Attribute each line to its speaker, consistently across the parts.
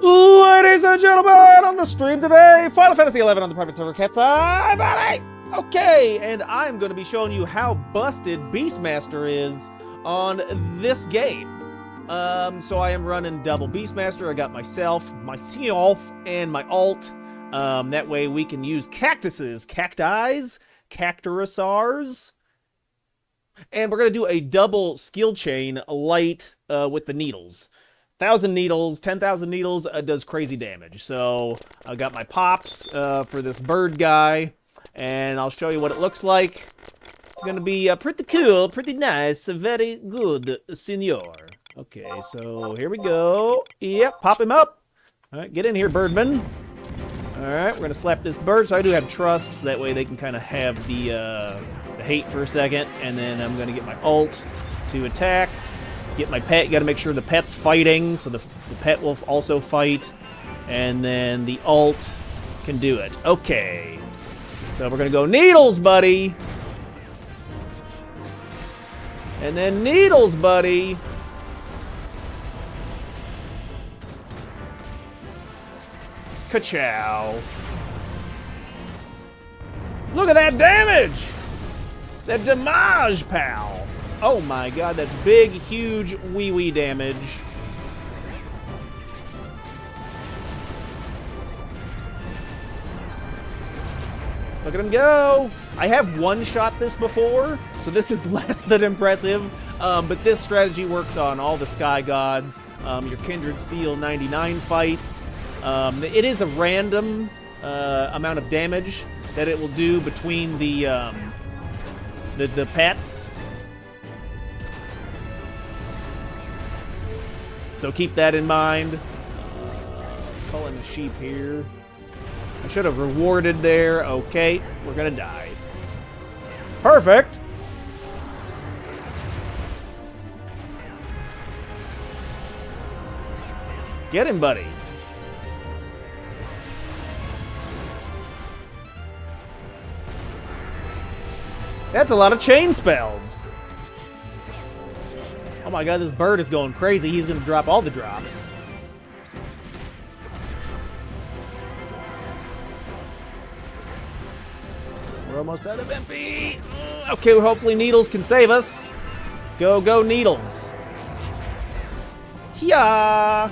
Speaker 1: Ladies and gentlemen, on the stream today, Final Fantasy XI on the private server CatseyeXI, buddy! Okay, and I'm going to be showing you how busted Beastmaster is on this game. So I am running double Beastmaster. I got myself, and my alt. That way we can use cactuses, cacti's, cactusaurs. And we're going to do a double skill chain light with the needles. 1,000 needles, 10,000 needles does crazy damage. So I got my pops for this bird guy, and I'll show you what it looks like. Gonna be pretty cool, pretty nice, very good, senor. Okay, so here we go. Yep, pop him up. All right, get in here, birdman. All right, we're gonna slap this bird. So I do have trusts, that way they can kind of have the hate for a second, and then I'm gonna get my ult to attack. Get my pet. You got to make sure the pet's fighting, so the pet will also fight, and then the ult can do it. Okay, so we're gonna go needles, buddy, and then needles, buddy. Ka-chow! Look at that damage! That damage, pal! Oh my god, that's big, huge, wee-wee damage. Look at him go! I have one-shot this before, so this is less than impressive. But this strategy works on all the Sky Gods, your Kindred Seal 99 fights. It is a random amount of damage that it will do between the pets. So keep that in mind. Let's call in the sheep here. I should have rewarded there. Okay, we're gonna die. Perfect. Get him, buddy. That's a lot of chain spells. Oh my god, this bird is going crazy. He's gonna drop all the drops. We're almost out of MP. Okay, well, hopefully Needles can save us. Go, go, Needles. Hiya!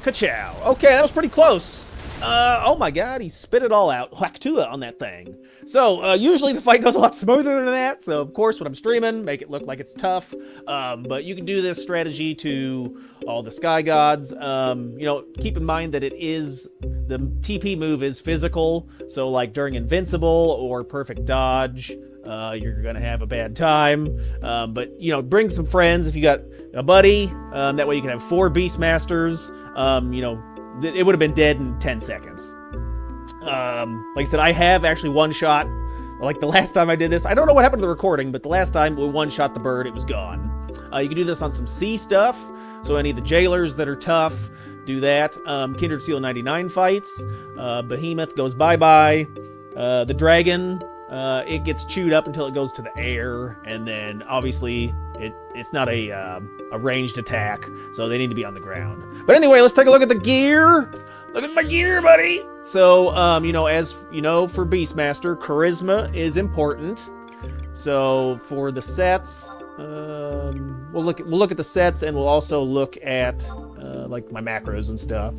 Speaker 1: Ka-chow. Okay, that was pretty close. Oh my god, he spit it all out. Whack-tua on that thing. So, usually the fight goes a lot smoother than that, so of course when I'm streaming, make it look like it's tough. But you can do this strategy to all the Sky Gods. You know, keep in mind that the TP move is physical, so like during Invincible or Perfect Dodge, you're gonna have a bad time. But, you know, bring some friends if you got a buddy. That way you can have 4 Beastmasters. You know, it would have been dead in 10 seconds. Like I said, I have actually one-shot, like the last time I did this. I don't know what happened to the recording, but the last time we one-shot the bird, it was gone. You can do this on some sea stuff, so any of the jailers that are tough, do that. Kindred Seal 99 fights. Behemoth goes bye-bye. The dragon, it gets chewed up until it goes to the air, and then obviously it's not a ranged attack, so they need to be on the ground. But anyway, let's take a look at the gear. Look at my gear, buddy. So, you know, as you know, for Beastmaster, charisma is important. So for the sets, we'll look at the sets, and we'll also look at like my macros and stuff.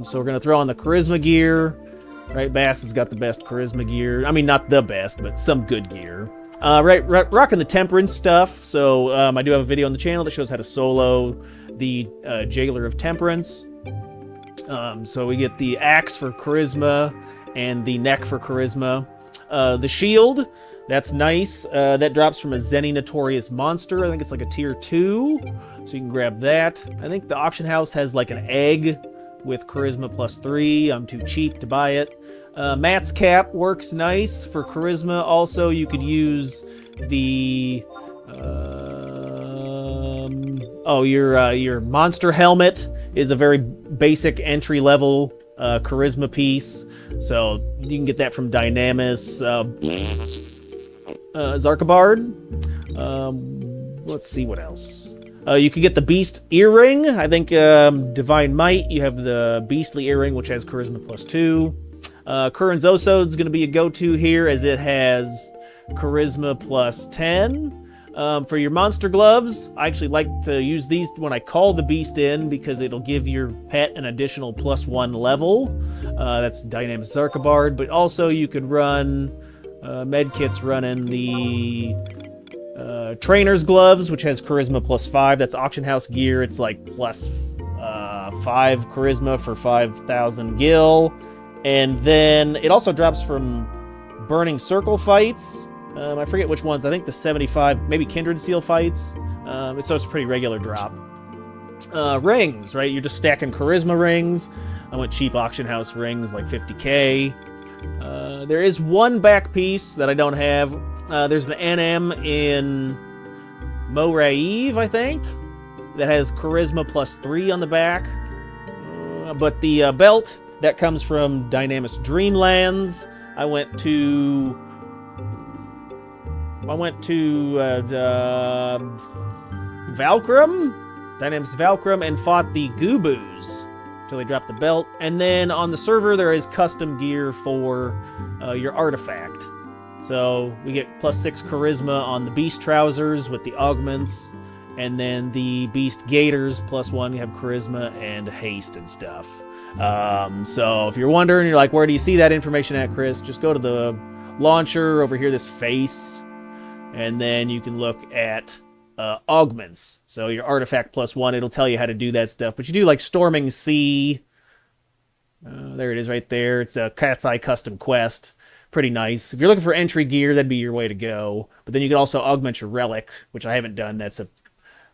Speaker 1: So we're gonna throw on the charisma gear. Right, Bass has got the best charisma gear. I mean, not the best, but some good gear. Rocking the temperance stuff. So I do have a video on the channel that shows how to solo the Jailer of Temperance. So we get the axe for charisma and the neck for charisma. The shield, that's nice. That drops from a Zenny Notorious monster. I think it's like a tier 2, so you can grab that. I think the auction house has like an egg with charisma +3. I'm too cheap to buy it. Matt's cap works nice for charisma. Also, you could use the your monster helmet is a very basic entry level charisma piece, so you can get that from Dynamis. Zarkabard. Let's see what else. You can get the Beast Earring. I think Divine Might, you have the Beastly Earring, which has Charisma +2. Curran's Osode's going to be a go-to here, as it has Charisma +10. For your monster gloves, I actually like to use these when I call the beast in, because it'll give your pet an additional +1 level. That's Dynamic Zarkabard, but also you could run medkits running the trainer's gloves, which has Charisma +5. That's auction house gear. It's like +5 Charisma for 5,000 gil. And then it also drops from Burning Circle fights. I forget which ones. I think the 75, maybe Kindred Seal fights. So it's a pretty regular drop. Rings, right? You're just stacking Charisma rings. I went cheap auction house rings, like 50k. There is one back piece that I don't have. There's the NM in Moraive, I think, that has Charisma +3 on the back. But the belt, that comes from Dynamis Dreamlands. I went to Valkyrum, Dynamis Valkyrum, and fought the Gooboos until they dropped the belt. And then on the server, there is custom gear for your artifact. So we get +6 Charisma on the Beast Trousers with the augments, and then the Beast Gaiters +1, you have Charisma and Haste and stuff. So if you're wondering, you're like, where do you see that information at, Chris? Just go to the launcher over here, this face, and then you can look at augments. So your artifact +1, it'll tell you how to do that stuff. But you do like Storming Sea. There it is right there. It's a CatseyeXI custom quest. Pretty nice. If you're looking for entry gear, that'd be your way to go. But then you can also augment your relic, which I haven't done. That's a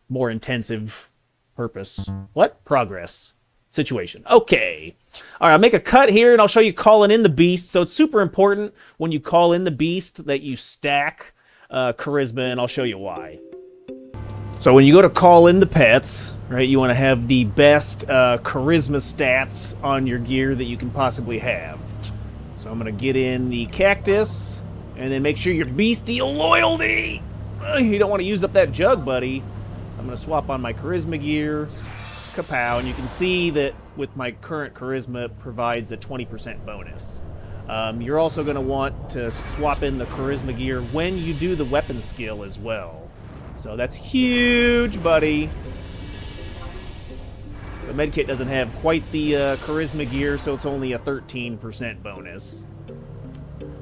Speaker 1: more intensive purpose. What? Progress. Situation. Okay. All right, I'll make a cut here, and I'll show you calling in the beast. So it's super important when you call in the beast that you stack Charisma, and I'll show you why. So when you go to call in the pets, right, you want to have the best Charisma stats on your gear that you can possibly have. So I'm going to get in the Cactus, and then make sure your Bestial Loyalty. You don't want to use up that jug, buddy. I'm going to swap on my Charisma gear. Kapow, and you can see that with my current Charisma, it provides a 20% bonus. You're also going to want to swap in the Charisma gear when you do the weapon skill as well. So that's huge, buddy. So Medkit doesn't have quite the Charisma gear, so it's only a 13% bonus.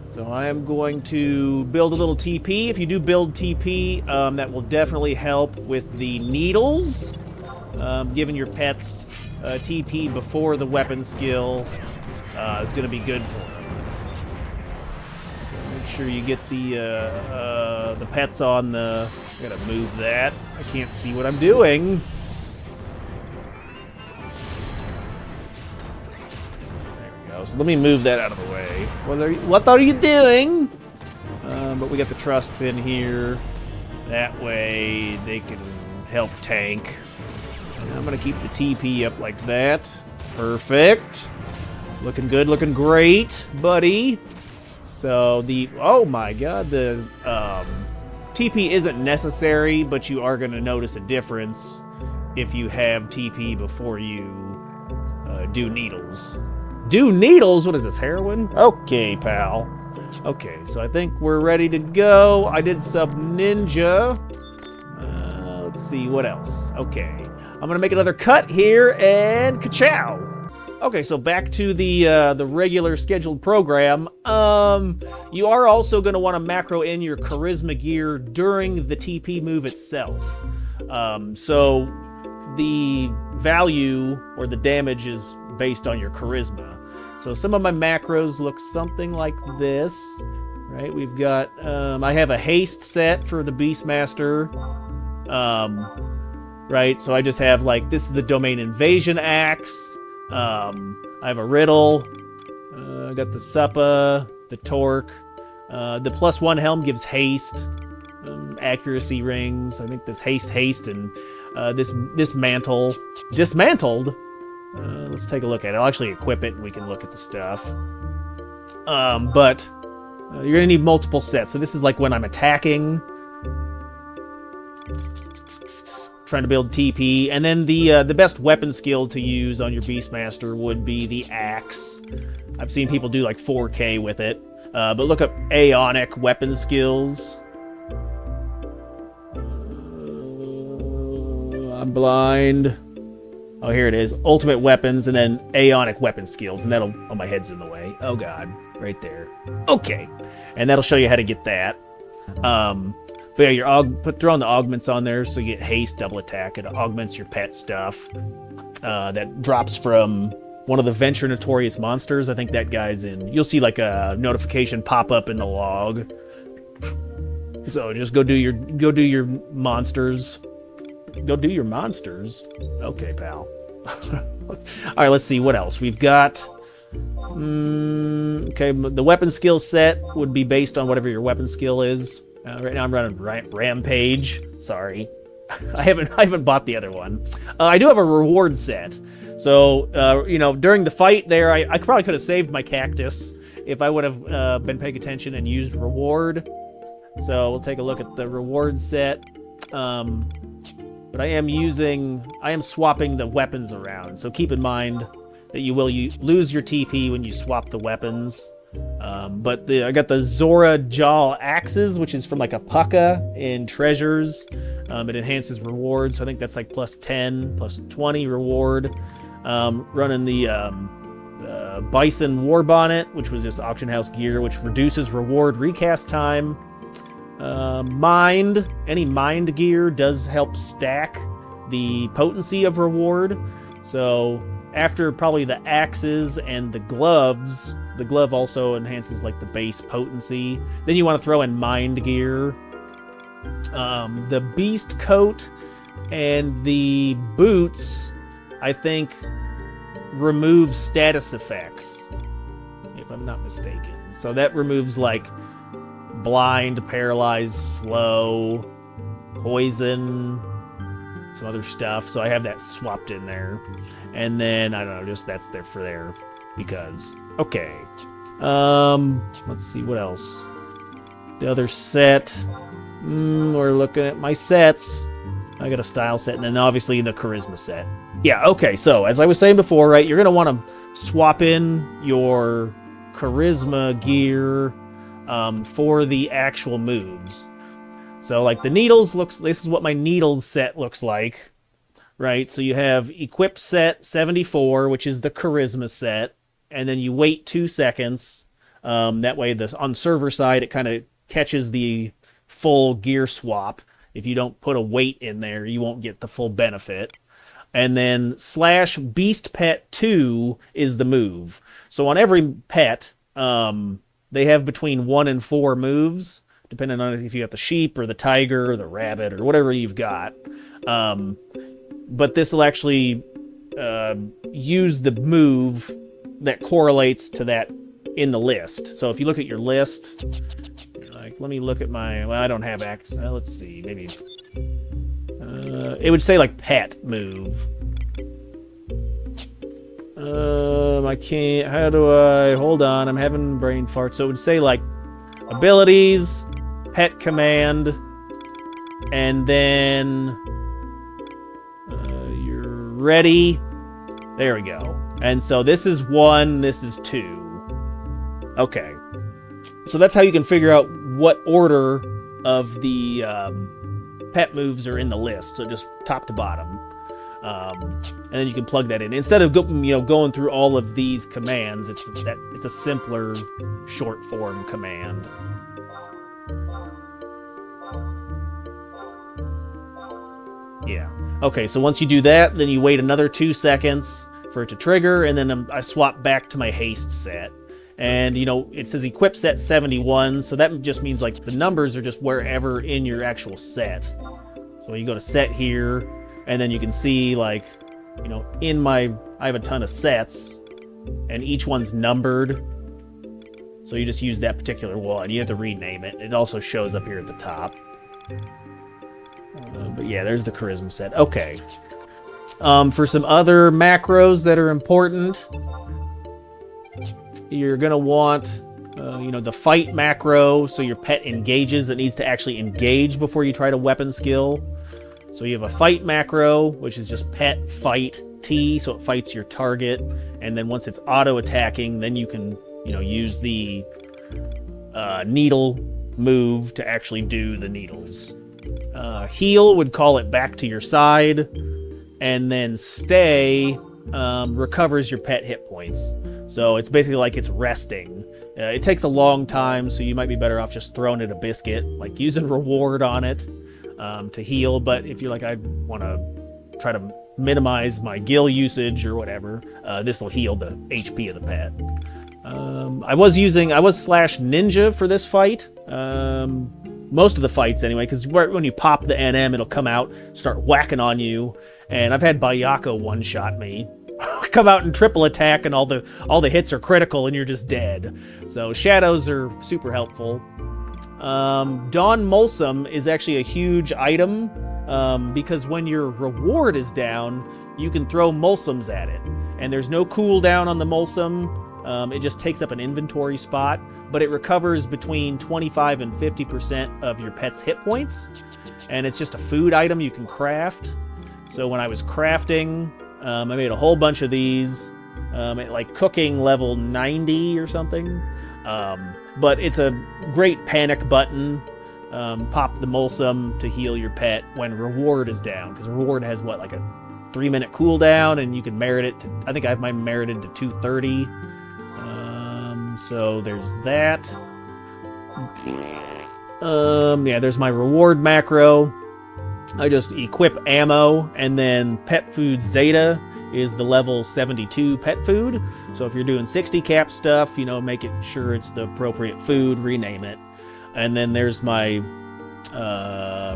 Speaker 1: So I am going to build a little TP. If you do build TP, that will definitely help with the needles. Giving your pets TP before the weapon skill is going to be good for them. So make sure you get the pets on the... I gotta move that. I can't see what I'm doing. There we go. So let me move that out of the way. What are you doing? But we got the trusts in here. That way they can help tank. I'm going to keep the TP up like that. Perfect. Looking good, looking great, buddy. So oh my god, the TP isn't necessary, but you are going to notice a difference if you have TP before you do needles. Do needles? What is this, heroin? Okay, pal. Okay, so I think we're ready to go. I did sub ninja. Let's see, what else? Okay. I'm gonna make another cut here, and ka-chow! Okay, so back to the regular scheduled program. You are also gonna want to macro in your Charisma gear during the TP move itself. So the value or the damage is based on your Charisma. So some of my macros look something like this, right? We've got, I have a haste set for the Beastmaster. Right, so I just have, like, this is the Domain Invasion Axe. I have a Riddle. I got the Suppa, the Torque. The +1 helm gives haste. Accuracy rings. I think this haste, and this mantle. Dismantled? Let's take a look at it. I'll actually equip it, and we can look at the stuff. But you're gonna need multiple sets. So this is like when I'm attacking. trying to build TP. And then the best weapon skill to use on your Beastmaster would be the axe. I've seen people do like 4K with it. But look up Aeonic weapon skills. I'm blind. Oh, here it is. Ultimate weapons and then Aeonic weapon skills. And that'll... Oh, my head's in the way. Oh, God. Right there. Okay. And that'll show you how to get that. But yeah, throw on the augments on there so you get haste, double attack. It augments your pet stuff. That drops from one of the Venture Notorious monsters. I think that guy's in... You'll see like a notification pop up in the log. So just go do your monsters. Go do your monsters. Okay, pal. All right, let's see what else we've got. Okay, the weapon skill set would be based on whatever your weapon skill is. Right now I'm running Rampage. Sorry, I haven't bought the other one. I do have a reward set. So you know, during the fight there, I probably could have saved my Cactus if I would have been paying attention and used reward. So we'll take a look at the reward set. But I am swapping the weapons around, so keep in mind that you will lose your TP when you swap the weapons. But I got the Zora Jaw Axes, which is from like a Pucka in Treasures. It enhances rewards, so I think that's like plus 10, plus 20 reward. Running the Bison War Bonnet, which was just auction house gear, which reduces reward recast time. Any mind gear does help stack the potency of reward. So after probably the axes and the gloves, the glove also enhances like the base potency. Then you want to throw in mind gear. The beast coat and the boots, I think, remove status effects, if I'm not mistaken. So that removes like blind, paralyzed, slow, poison, some other stuff. So I have that swapped in there. And then, I don't know, just that's there for there because. Okay. Let's see, what else? The other set. We're looking at my sets. I got a style set and then obviously the charisma set. Yeah, okay, so as I was saying before, right, you're going to want to swap in your charisma gear for the actual moves. So like the needles this is what my needles set looks like, right? So you have equip set 74, which is the charisma set, and then you wait 2 seconds. That way on the server side, it kind of catches the full gear swap. If you don't put a wait in there, you won't get the full benefit. And then / beast pet 2 is the move. So on every pet, they have between 1 and 4 moves, depending on if you got the sheep or the tiger or the rabbit or whatever you've got. But this will actually use the move that correlates to that in the list. So if you look at your list, like, let me look at my, well, I don't have access. Let's see, maybe it would say like pet move. I can't, how do I, hold on, I'm having brain fart. So it would say like abilities, pet command, and then you're ready. There we go. And so this is 1, this is 2. Okay. So that's how you can figure out what order of the pet moves are in the list. So just top to bottom. And then you can plug that in. Instead of going through all of these commands, it's a simpler short form command. Yeah. Okay, so once you do that, then you wait another 2 seconds for it to trigger, and then I swap back to my haste set. And, it says equip set 71, so that just means, like, the numbers are just wherever in your actual set. So you go to set here, and then you can see, like, I have a ton of sets, and each one's numbered. So you just use that particular one. You have to rename it. It also shows up here at the top. But yeah, there's the charisma set. Okay. For some other macros that are important, you're going to want, the fight macro, so your pet engages. It needs to actually engage before you try to weapon skill. So you have a fight macro, which is just pet fight T, so it fights your target. And then once it's auto attacking, then you can, use the needle move to actually do the needles. Heal would call it back to your side, and then stay recovers your pet hit points. So it's basically like it's resting. It takes a long time, so you might be better off just throwing it a biscuit, like using reward on it to heal. But if you're like, I want to try to minimize my gil usage or whatever, this will heal the HP of the pet. I was slash ninja for this fight. Most of the fights anyway, because when you pop the NM, it'll come out, start whacking on you. And I've had Bayako one-shot me. Come out and triple attack, and all the hits are critical, and you're just dead. So shadows are super helpful. Dawn Mulsum is actually a huge item, because when your reward is down, you can throw Mulsums at it. And there's no cooldown on the Mulsum. It just takes up an inventory spot, but it recovers between 25 and 50% of your pet's hit points. And it's just a food item you can craft. So when I was crafting, I made a whole bunch of these at like cooking level 90 or something. But it's a great panic button. Pop the Mulsum to heal your pet when reward is down, because reward has like a 3-minute cooldown, and you can merit it to, I think I have mine merited to 230. So there's that. Yeah, there's my reward macro. I just equip ammo, and then pet food Zeta is the level 72 pet food. So if you're doing 60 cap stuff, make it sure it's the appropriate food, rename it. And then there's my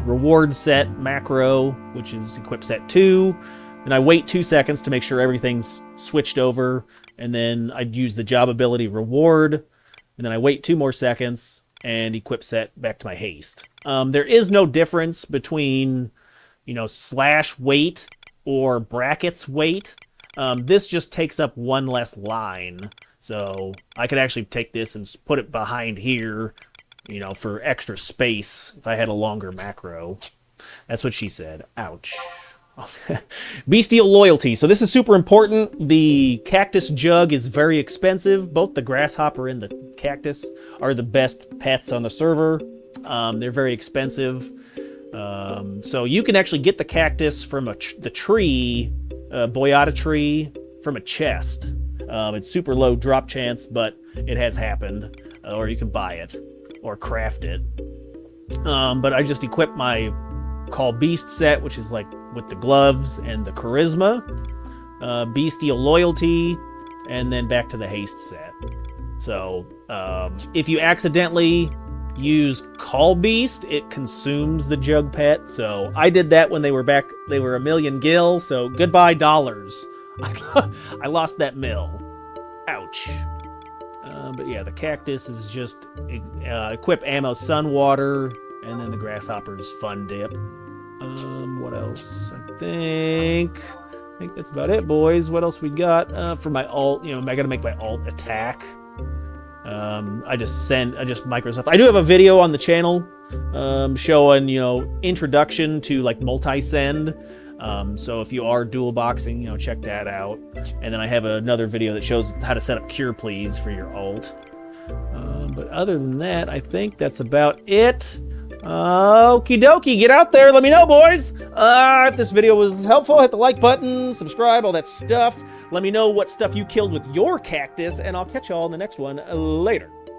Speaker 1: reward set macro, which is equip set 2. And I wait 2 seconds to make sure everything's switched over. And then I'd use the job ability reward. And then I wait 2 more seconds and equip set back to my haste. There is no difference between, slash wait or brackets wait. This just takes up 1 less line. So I could actually take this and put it behind here, for extra space if I had a longer macro. That's what she said. Ouch. Bestial loyalty. So this is super important. The cactus jug is very expensive. Both the grasshopper and the cactus are the best pets on the server. They're very expensive. So you can actually get the cactus from the tree, Boyata tree, from a chest. It's super low drop chance, but it has happened. Or you can buy it or craft it. But I just equipped my Call Beast set, which is like with the gloves and the charisma, bestial loyalty, and then back to the haste set. So if you accidentally use Call Beast, it consumes the jug pet. So I did that when they were back. They were 1,000,000 gil. So goodbye dollars. I lost that mill. Ouch. But yeah, the cactus is just equip ammo Sunwater, and then the grasshopper's Fun Dip. What else? I think that's about it, boys. What else we got? For my alt, I gotta make my alt attack. I just Microsoft. I do have a video on the channel showing, introduction to like multi-send. So if you are dual boxing, check that out. And then I have another video that shows how to set up Cure Please for your alt. But other than that, I think that's about it. Okie dokie, get out there, let me know, boys. If this video was helpful, hit the like button, subscribe, all that stuff. Let me know what stuff you killed with your cactus, and I'll catch y'all in the next one later.